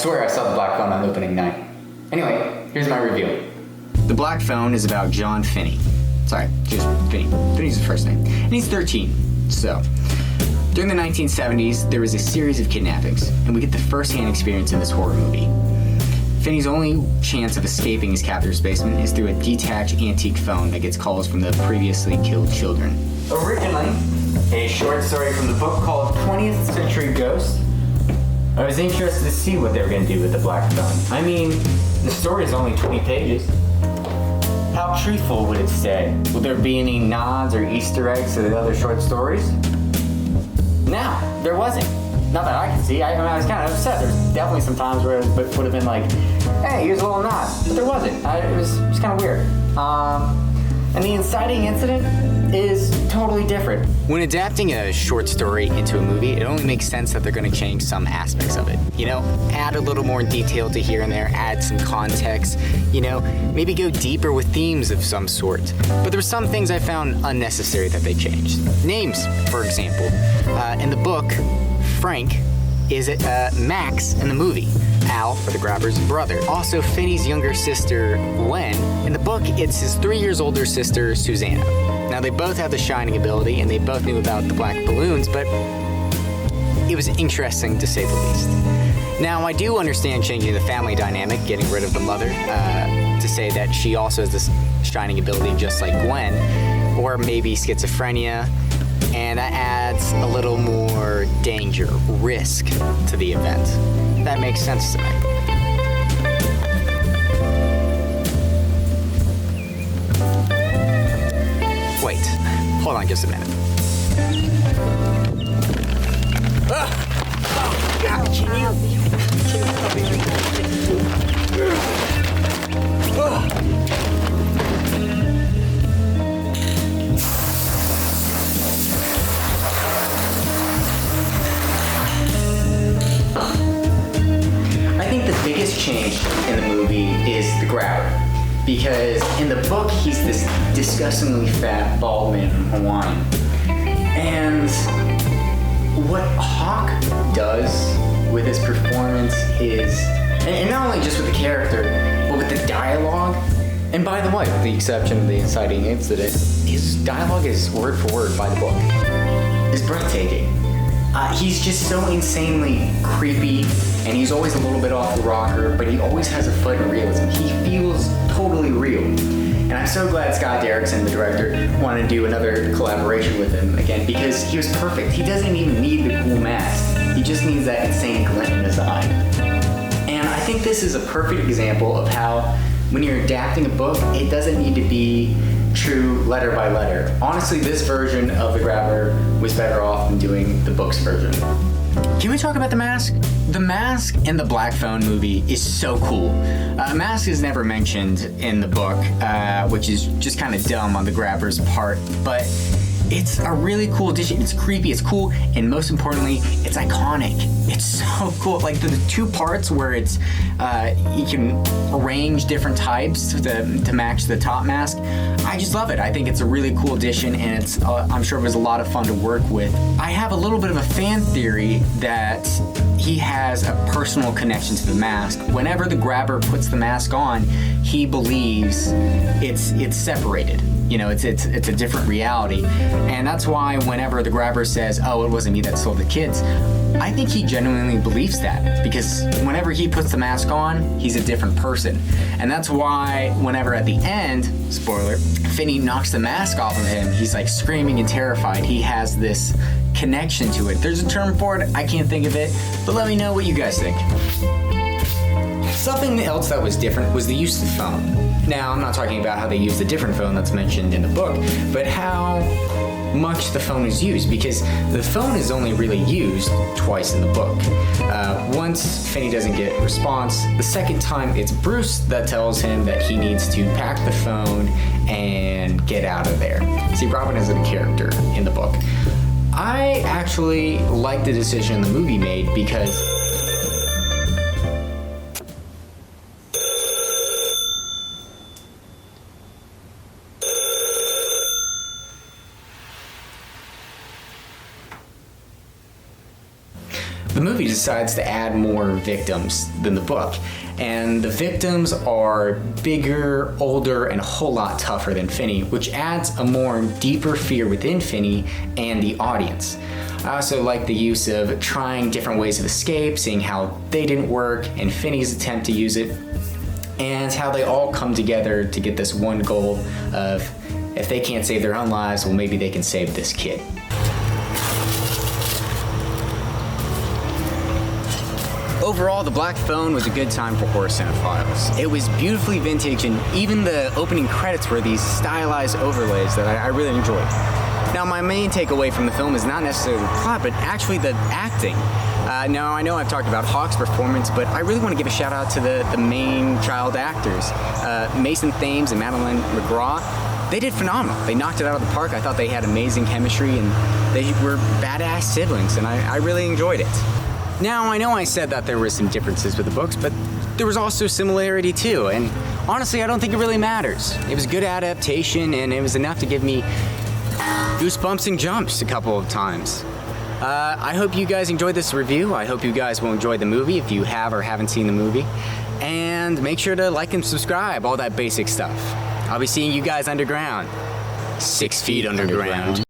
swear I saw the black phone on opening night. Anyway, here's my review. The Black Phone is about John Finney. Sorry, just Finney. Finney's his first name. And he's 13. So, during the 1970s, there was a series of kidnappings, and we get the first-hand experience in this horror movie. Finney's only chance of escaping his captor's basement is through a detached antique phone that gets calls from the previously killed children. Originally, a short story from the book called 20th Century Ghost, I was interested to see what they were going to do with the Black Phone. I mean, the story is only 20 pages. How truthful would it stay? Will there be any nods or Easter eggs to the other short stories? No, there wasn't. Not that I could see. I was kind of upset. There's definitely some times where it would have been like, hey, here's a little nod. But there wasn't. It was kind of weird. And the Inciting Incident is totally different. When adapting a short story into a movie, it only makes sense that they're going to change some aspects of it. You know, add a little more detail to here and there, add some context, you know, maybe go deeper with themes of some sort. But there were some things I found unnecessary that they changed. Names, for example. In the book, Frank is Max in the movie. Al, or the grabber's brother. Also, Finney's younger sister, Gwen. In the book, it's his 3 years older sister, Susanna. Now, they both have the shining ability, and they both knew about the black balloons, but it was interesting to say the least. Now, I do understand changing the family dynamic, getting rid of the mother, to say that she also has this shining ability just like Gwen, or maybe schizophrenia, and that adds a little more danger, risk to the event. That makes sense to me. Wait, hold on just a minute. Oh, God, can you help me? I think the biggest change in the movie is the grabber. Because in the book, he's this disgustingly fat, bald man from Hawaii. And what Hawke does with his performance is, and not only just with the character, but with the dialogue. And by the way, with the exception of the Inciting Incident, his dialogue is word for word by the book. It's breathtaking. He's just so insanely creepy, and he's always a little bit off the rocker, but he always has a foot in realism. He feels totally real. And I'm so glad Scott Derrickson, the director, wanted to do another collaboration with him again, because he was perfect. He doesn't even need the cool mask. He just needs that insane glint in his eye. And I think this is a perfect example of how, when you're adapting a book, it doesn't need to be true letter by letter. Honestly, this version of The Grabber was better off than doing the book's version. Can we talk about the mask? The mask in the Black Phone movie is so cool. Mask is never mentioned in the book, which is just kind of dumb on the Grabber's part, but it's a really cool addition. It's creepy, it's cool, and most importantly, it's iconic. It's so cool. Like the two parts where it's you can arrange different types to match the top mask. I just love it. I think it's a really cool addition, and it's I'm sure it was a lot of fun to work with. I have a little bit of a fan theory that he has a personal connection to the mask. Whenever the Grabber puts the mask on, he believes it's separated. You know, it's a different reality. And that's why whenever the Grabber says, oh, it wasn't me that stole the kids, I think he genuinely believes that, because whenever he puts the mask on, he's a different person. And that's why whenever at the end, spoiler, Finney knocks the mask off of him, he's like screaming and terrified. He has this connection to it. There's a term for it, I can't think of it, but let me know what you guys think. Something else that was different was the use of the phone. Now, I'm not talking about how they used a different phone that's mentioned in the book, but how much the phone is used, because the phone is only really used twice in the book. Once Finney doesn't get a response, the second time it's Bruce that tells him that he needs to pack the phone and get out of there. See, Robin is a character in the book. I actually like the decision the movie made, because the movie decides to add more victims than the book. And the victims are bigger, older, and a whole lot tougher than Finney, which adds a more deeper fear within Finney and the audience. I also like the use of trying different ways of escape, seeing how they didn't work, and Finney's attempt to use it, and how they all come together to get this one goal of, if they can't save their own lives, well, maybe they can save this kid. Overall, The Black Phone was a good time for horror cinephiles. It was beautifully vintage, and even the opening credits were these stylized overlays that I really enjoyed. Now, my main takeaway from the film is not necessarily the plot, but actually the acting. Now, I know I've talked about Hawke's performance, but I really want to give a shout out to the main child actors. Mason Thames and Magdalena Czana. They did phenomenal. They knocked it out of the park. I thought they had amazing chemistry, and they were badass siblings, and I really enjoyed it. Now, I know I said that there were some differences with the books, but there was also similarity too, and honestly, I don't think it really matters. It was good adaptation, and it was enough to give me goosebumps and jumps a couple of times. I hope you guys enjoyed this review. I hope you guys will enjoy the movie if you have or haven't seen the movie. And make sure to like and subscribe, all that basic stuff. I'll be seeing you guys underground. 6 feet underground.